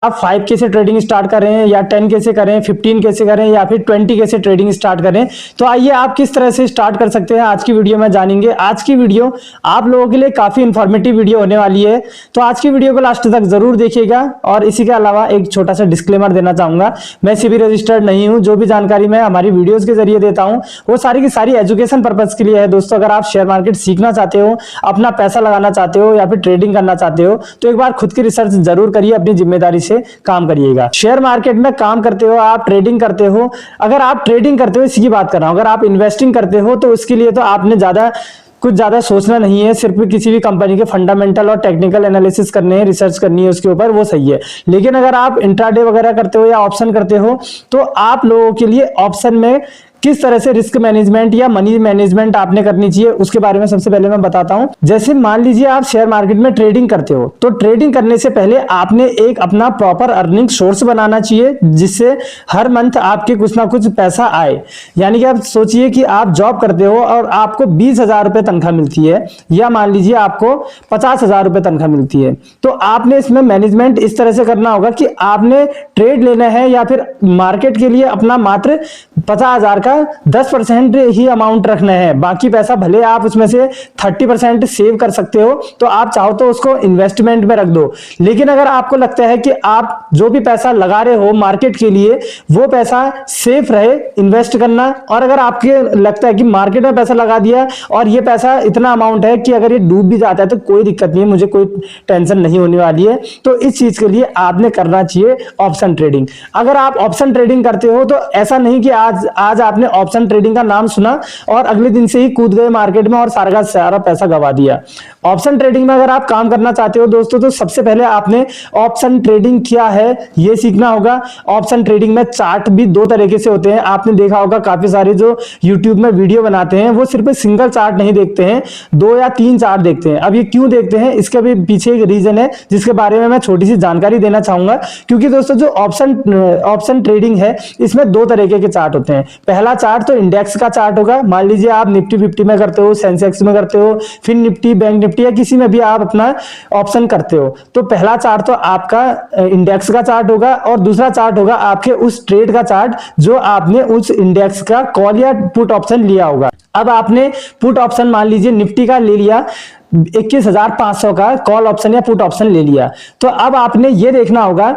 आप 5K से trading start करें या 10K से करें, 15K से करें या फिर 20K से ट्रेडिंग स्टार्ट करें। तो आइए आप किस तरह से स्टार्ट कर सकते हैं आज की वीडियो में जानेंगे। आज की वीडियो आप लोगों के लिए काफी इंफॉर्मेटिव वीडियो होने वाली है, तो आज की वीडियो को लास्ट तक जरूर देखिएगा। और इसी के अलावा एक छोटा सा डिस्क्लेमर देना चाहूंगा, मैं सेबी रजिस्टर्ड नहीं हूं। जो भी जानकारी मैं हमारी वीडियोज के जरिए देता हूं वो सारी की सारी एजुकेशन पर्पज के लिए है। दोस्तों, अगर आप शेयर मार्केट सीखना चाहते हो, अपना पैसा लगाना चाहते हो या फिर ट्रेडिंग करना चाहते हो तो एक बार खुद की रिसर्च जरूर करिए, अपनी जिम्मेदारी से काम करिएगा। शेयर मार्केट में काम करते हो, आप ट्रेडिंग करते हो, अगर आप ट्रेडिंग करते हो इसी की बात कर रहा हूं, अगर आप इन्वेस्टिंग करते हो तो उसके लिए तो आपने कुछ ज्यादा सोचना नहीं है। सिर्फ किसी भी कंपनी के फंडामेंटल और टेक्निकल एनालिसिस करने हैं, रिसर्च करनी है उसके ऊपर, वो सही है। लेकिन अगर आप इंट्राडे वगैरह करते हो या ऑप्शन करते हो तो आप लोगों के लिए ऑप्शन में किस तरह से रिस्क मैनेजमेंट या मनी मैनेजमेंट आपने करनी चाहिए उसके बारे में सबसे पहले मैं बताता हूं। जैसे मान लीजिए आप शेयर मार्केट में ट्रेडिंग करते हो, तो ट्रेडिंग करने से पहले आपने एक अपना प्रॉपर अर्निंग सोर्स बनाना चाहिए, जिससे हर मंथ आपके कुछ ना कुछ पैसा आए। यानी कि आप सोचिए कि आप जॉब करते हो और आपको 20,000 रुपए तनख्वाह मिलती है, या मान लीजिए आपको 50,000 रुपए तनख्वाह मिलती है। तो आपने इसमें मैनेजमेंट इस तरह से करना होगा कि आपने ट्रेड लेना है या फिर मार्केट के लिए अपना मात्र 50,000 10% ही अमाउंट रखना है। बाकी पैसा भले आप उसमें से 30% सेव कर सकते हो, तो आप चाहो तो उसको इन्वेस्टमेंट में रख दो। लेकिन अगर आपको लगता है कि आप जो भी पैसा लगा रहे हो मार्केट के लिए वो पैसा सेफ रहे इन्वेस्ट करना, और अगर आपके लगता है कि मार्केट में पैसा लगा दिया और ये पैसा इतना अमाउंट है कि अगर ये डूब भी जाता है तो कोई दिक्कत नहीं है, मुझे कोई टेंशन नहीं होने वाली है, तो इस चीज के लिए आपने करना चाहिए ऑप्शन ट्रेडिंग। अगर आप ऑप्शन ट्रेडिंग करते हो तो ऐसा नहीं कि आज आपने ऑप्शन ट्रेडिंग का नाम सुना और अगले दिन से ही कूद गए मार्केट में और सारा का सारा पैसा गवा दिया। ऑप्शन ट्रेडिंग में अगर आप काम करना चाहते हो दोस्तों, तो सबसे पहले आपने ऑप्शन ट्रेडिंग क्या है ये सीखना होगा। ऑप्शन ट्रेडिंग में चार्ट भी दो तरीके से होते हैं। आपने देखा होगा काफी सारे जो यूट्यूब में वीडियो बनाते हैं वो सिर्फ सिंगल चार्ट नहीं देखते हैं, 2 या 3 चार्ट देखते हैं। अब ये क्यों देखते हैं, इसके भी पीछे एक रीजन है जिसके बारे में मैं छोटी सी जानकारी देना चाहूंगा। क्योंकि दोस्तों जो ऑप्शन ट्रेडिंग है इसमें 2 तरीके के चार्ट होते हैं। पहला चार्ट तो इंडेक्स का चार्ट होगा। मान लीजिए आप निफ्टी 50 में करते हो, सेंसेक्स में करते हो, फिर निफ्टी, बैंक निफ्टी या किसी में भी आप अपना ऑप्शन करते हो, तो पहला चार्ट तो आपका इंडेक्स का चार्ट होगा और दूसरा चार्ट होगा आपके उस ट्रेड का चार्ट जो आपने उस इंडेक्स का कॉल या पुट ऑप्शन लिया होगा। अब आपने पुट ऑप्शन मान लीजिए निफ्टी का ले लिया, 21,500 का कॉल ऑप्शन या पुट ऑप्शन ले लिया, तो अब आपने ये देखना होगा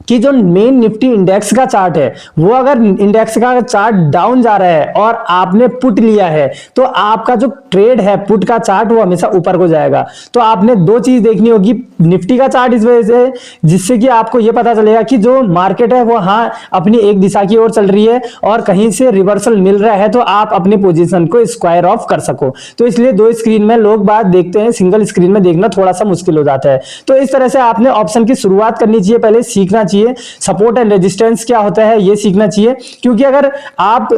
कि जो मेन निफ्टी इंडेक्स का चार्ट है वो अगर इंडेक्स का चार्ट डाउन जा रहा है और आपने पुट लिया है तो आपका जो ट्रेड है पुट का चार्ट वो हमेशा ऊपर को जाएगा। तो आपने 2 चीज देखनी होगी, निफ्टी का चार्ट इस वजह से जिससे कि आपको ये पता चलेगा कि जो मार्केट है वो हाँ अपनी एक दिशा की ओर चल रही है और कहीं से रिवर्सल मिल रहा है तो आप अपनी पोजीशन को स्क्वायर ऑफ कर सको। तो इसलिए 2 स्क्रीन में लोग बात देखते हैं, सिंगल स्क्रीन में देखना थोड़ा सा मुश्किल हो जाता है। तो इस तरह से आपने ऑप्शन की शुरुआत करनी चाहिए, पहले सीखना चाहिए। सपोर्ट एंड रेजिस्टेंस क्या होता है ये सीखना चाहिए, क्योंकि अगर आप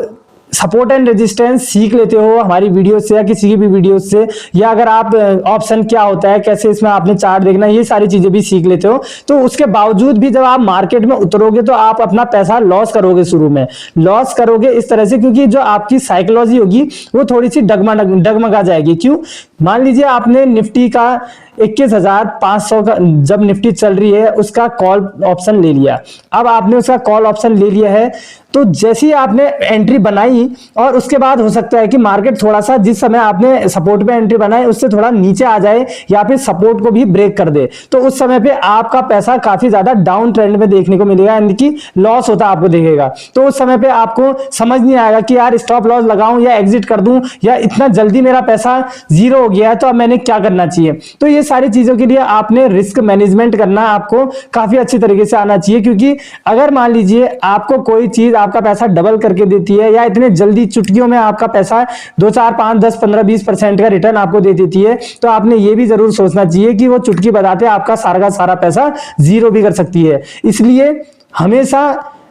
सपोर्ट एंड रेजिस्टेंस सीख लेते हो हमारी वीडियो से या किसी की भी वीडियो से, या अगर आप ऑप्शन क्या होता है, कैसे इसमें आपने चार्ट देखना, ये सारी चीजें भी सीख लेते हो, तो उसके बावजूद भी जब आप मार्केट में उतरोगे तो आप अपना पैसा लॉस करोगे, शुरू में लॉस करोगे इस तरह से, क्योंकि जो आपकी साइकोलॉजी होगी वो थोड़ी सी डगमगा जाएगी। क्यों? मान लीजिए आपने निफ्टी का 21,500 का जब निफ्टी चल रही है उसका कॉल ऑप्शन ले लिया। अब आपने उसका कॉल ऑप्शन ले लिया है तो जैसे ही आपने एंट्री बनाई और उसके बाद हो सकता है कि मार्केट थोड़ा सा जिस समय आपने सपोर्ट पे एंट्री बनाई उससे थोड़ा नीचे आ जाए या फिर सपोर्ट को भी ब्रेक कर दे, तो उस समय पे आपका पैसा काफी ज्यादा डाउन ट्रेंड में देखने को मिलेगा, यानी कि लॉस होता आपको दिखेगा। तो उस समय पे आपको समझ नहीं आएगा कि यार स्टॉप लॉस लगाऊं या एग्जिट कर दूं, या इतना जल्दी मेरा पैसा 0 हो गया है तो अब मैंने क्या करना चाहिए। तो ये सारी चीजों के लिए आपने रिस्क मैनेजमेंट करना आपको काफी अच्छी तरीके से आना चाहिए। क्योंकि अगर मान लीजिए आपको कोई चीज आपका पैसा डबल करके देती है या इतने जल्दी चुटकियों में आपका पैसा 2, 4, 5, 10, 15, 20% का रिटर्न आपको दे देती है, तो आपने ये भी जरूर सोचना चाहिए कि वो चुटकी बजाते आपका सारा का सारा पैसा 0 भी कर सकती है। इसलिए हमेशा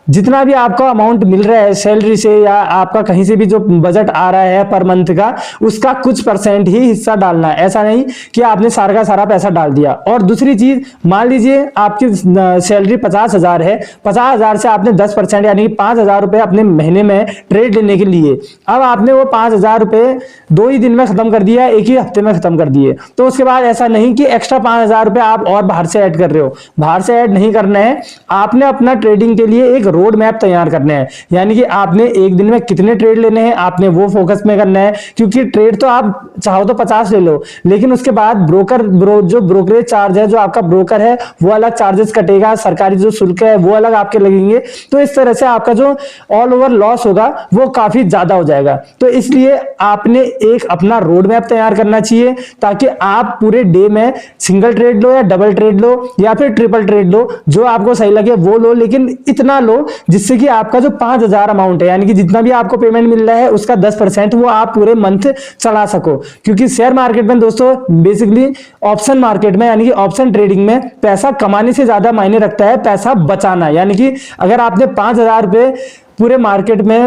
जितना भी आपका अमाउंट मिल रहा है सैलरी से या आपका कहीं से भी जो बजट आ रहा है पर मंथ का, उसका कुछ % ही हिस्सा डालना है। ऐसा नहीं कि आपने सारा का सारा पैसा डाल दिया। और दूसरी चीज, मान लीजिए आपकी सैलरी 50,000 है, 50,000 से आपने 10% यानी कि 5,000 रुपए अपने महीने में ट्रेड लेने के लिए, अब आपने वो 5,000 रुपए 2 ही दिन में खत्म कर दिया, एक ही हफ्ते में खत्म कर दिए। तो उसके बाद ऐसा नहीं कि एक्स्ट्रा 5,000 रुपए आप और बाहर से ऐड कर रहे हो, बाहर से ऐड नहीं करना है। आपने अपना ट्रेडिंग के लिए एक रोड मैप तैयार करना है, यानी कि आपने एक दिन में कितने ट्रेड लेने हैं, आपने वो फोकस में करना है। क्योंकि ट्रेड तो आप चाहो तो 50 ले लो, लेकिन उसके बाद जो ब्रोकरेज चार्ज है, जो आपका ब्रोकर है वो अलग चार्जेस कटेगा, सरकारी जो शुल्क है वो अलग आपके लगेंगे। तो इस तरह से आपका जो ऑल ओवर लॉस होगा वो काफी ज्यादा हो जाएगा। तो इसलिए आपने एक अपना रोड मैप तैयार करना चाहिए, ताकि आप पूरे डे में सिंगल ट्रेड लो या डबल ट्रेड लो या फिर ट्रिपल ट्रेड लो, जो आपको सही लगे वो लो, लेकिन इतना लो जिससे कि आपका जो 5,000 अमाउंट है, यानी कि जितना भी आपको पेमेंट मिल रहा है उसका 10% वो आप पूरे मंथ चला सको। क्योंकि शेयर मार्केट में दोस्तों बेसिकली ऑप्शन मार्केट में यानी कि ऑप्शन ट्रेडिंग में पैसा कमाने से ज्यादा मायने रखता है पैसा बचाना। यानी कि अगर आपने 5,000 रुपए पूरे मार्केट में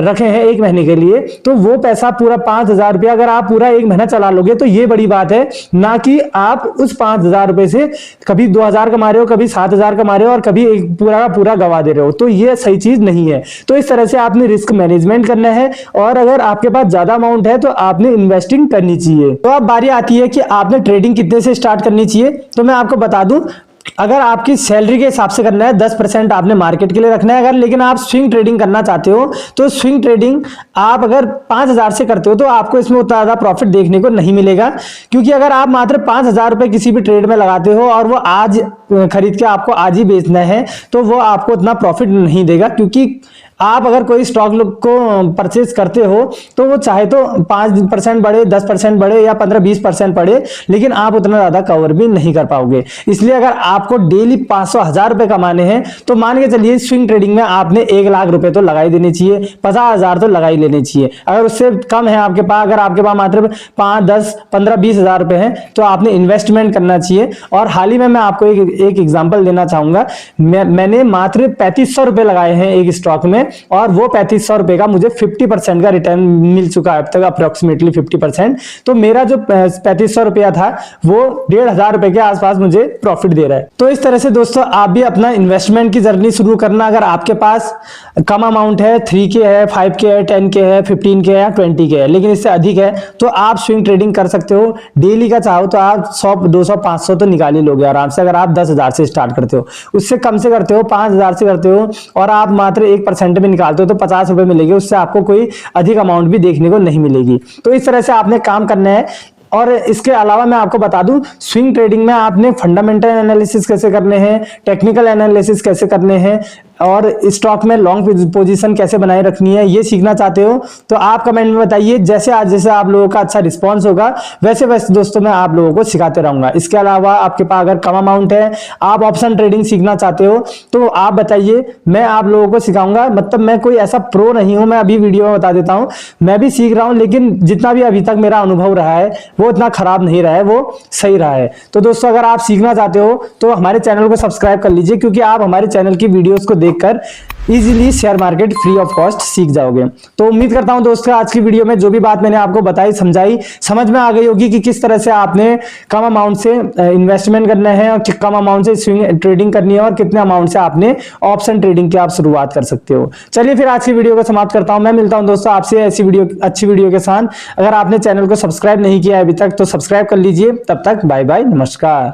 रखे हैं एक महीने के लिए, तो वो पैसा पूरा 5,000 रुपया अगर आप पूरा एक महीना चला लोगे तो ये बड़ी बात है, ना कि आप उस 5,000 रुपए से कभी 2,000 कमा रहे हो, कभी 7,000 कमा रहे हो और कभी एक पूरा का पूरा गवा दे रहे हो। तो ये सही चीज नहीं है। तो इस तरह से आपने रिस्क मैनेजमेंट करना है, और अगर आपके पास ज्यादा अमाउंट है तो आपने इन्वेस्टिंग करनी चाहिए। तो अब बारी आती है कि आपने ट्रेडिंग कितने से स्टार्ट करनी चाहिए। तो मैं आपको बता दूं, अगर आपकी सैलरी के हिसाब से करना है 10% आपने मार्केट के लिए रखना है। अगर लेकिन आप स्विंग ट्रेडिंग करना चाहते हो तो स्विंग ट्रेडिंग आप अगर 5,000 से करते हो तो आपको इसमें उतना ज्यादा प्रॉफिट देखने को नहीं मिलेगा। क्योंकि अगर आप मात्र 5,000 रुपए किसी भी ट्रेड में लगाते हो और वो आज खरीद के आपको आज ही बेचना है, तो वो आपको उतना प्रॉफिट नहीं देगा। क्योंकि आप अगर कोई स्टॉक को परचेज करते हो तो वो चाहे तो 5% बढ़े, 10% बढ़े या 15-20% बढ़े, लेकिन आप उतना ज्यादा कवर भी नहीं कर पाओगे। इसलिए अगर आपको डेली 500-1000 रुपए कमाने हैं तो मान के चलिए स्विंग ट्रेडिंग में आपने 1 लाख रुपए तो लगाई देने चाहिए, 50,000 तो लगाई लेने चाहिए। अगर उससे कम है आपके पास, अगर आपके पास मात्र 5, 10, 15, 20,000 रुपए हैं तो आपने इन्वेस्टमेंट करना चाहिए। और हाल ही में मैं आपको एक एग्जाम्पल देना चाहूंगा। मैंने मात्र 3,500 रुपए लगाए हैं एक स्टॉक में, और वो 3,500 रुपए का मुझे 50% का रिटर्न मिल चुका है अब तक, अप्रोक्सीमेटली 50%। तो मेरा जो 3,500 रुपया था वो 1,500 रुपए के आसपास मुझे प्रॉफिट दे रहा है। तो इस तरह से दोस्तों आप भी अपना इन्वेस्टमेंट की जर्नी शुरू करना। अगर आपके पास कम अमाउंट है, 3K है, 5K है, 10K है, 15K है या 20K है, लेकिन इससे अधिक है तो आप स्विंग ट्रेडिंग कर सकते हो। डेली का चाहो तो आप 100, 200, 500 तो निकाल ही लोगे आराम से, अगर आप 10,000 से स्टार्ट करते हो। उससे कम से करते हो, 5,000 से करते हो और आप मात्र 1% में निकालते हो तो 50 रुपए मिलेंगे। उससे आपको कोई अधिक अमाउंट भी देखने को नहीं मिलेगी। तो इस तरह से आपने काम करना है। और इसके अलावा मैं आपको बता दूं, स्विंग ट्रेडिंग में आपने फंडामेंटल एनालिसिस कैसे करने हैं, टेक्निकल एनालिसिस कैसे करने हैं और स्टॉक में लॉन्ग पोजीशन कैसे बनाए रखनी है, ये सीखना चाहते हो तो आप कमेंट में बताइए। जैसे आप लोगों का अच्छा रिस्पॉन्स होगा वैसे वैसे दोस्तों मैं आप लोगों को सिखाते रहूंगा। इसके अलावा आपके पास अगर कम अमाउंट है, आप ऑप्शन ट्रेडिंग सीखना चाहते हो तो आप बताइए, मैं आप लोगों को सिखाऊंगा। मतलब मैं कोई ऐसा प्रो नहीं हूं, मैं अभी वीडियो में बता देता हूं, मैं भी सीख रहा हूं, लेकिन जितना भी अभी तक मेरा अनुभव रहा है वो इतना खराब नहीं रहा है, वो सही रहा है। तो दोस्तों अगर आप सीखना चाहते हो तो हमारे चैनल को सब्सक्राइब कर लीजिए, क्योंकि आप हमारे चैनल की वीडियोस को देखकर easily share market free of cost सीख जाओगे। तो उम्मीद करता हूं दोस्तों आज की वीडियो में जो भी बात मैंने आपको बताई समझाई समझ में आ गई होगी कि किस तरह से आपने कम अमाउंट से इन्वेस्टमेंट करना है और कम अमाउंट से स्विंग ट्रेडिंग करनी है और कितने अमाउंट से आपने ऑप्शन ट्रेडिंग की आप शुरुआत कर सकते हो। चलिए फिर आज की वीडियो को समाप्त करता हूं। मैं मिलता हूं दोस्तों आपसे ऐसी अच्छी वीडियो के साथ। अगर आपने चैनल को सब्सक्राइब नहीं किया अभी तक तो सब्सक्राइब कर लीजिए। तब तक बाय बाय, नमस्कार।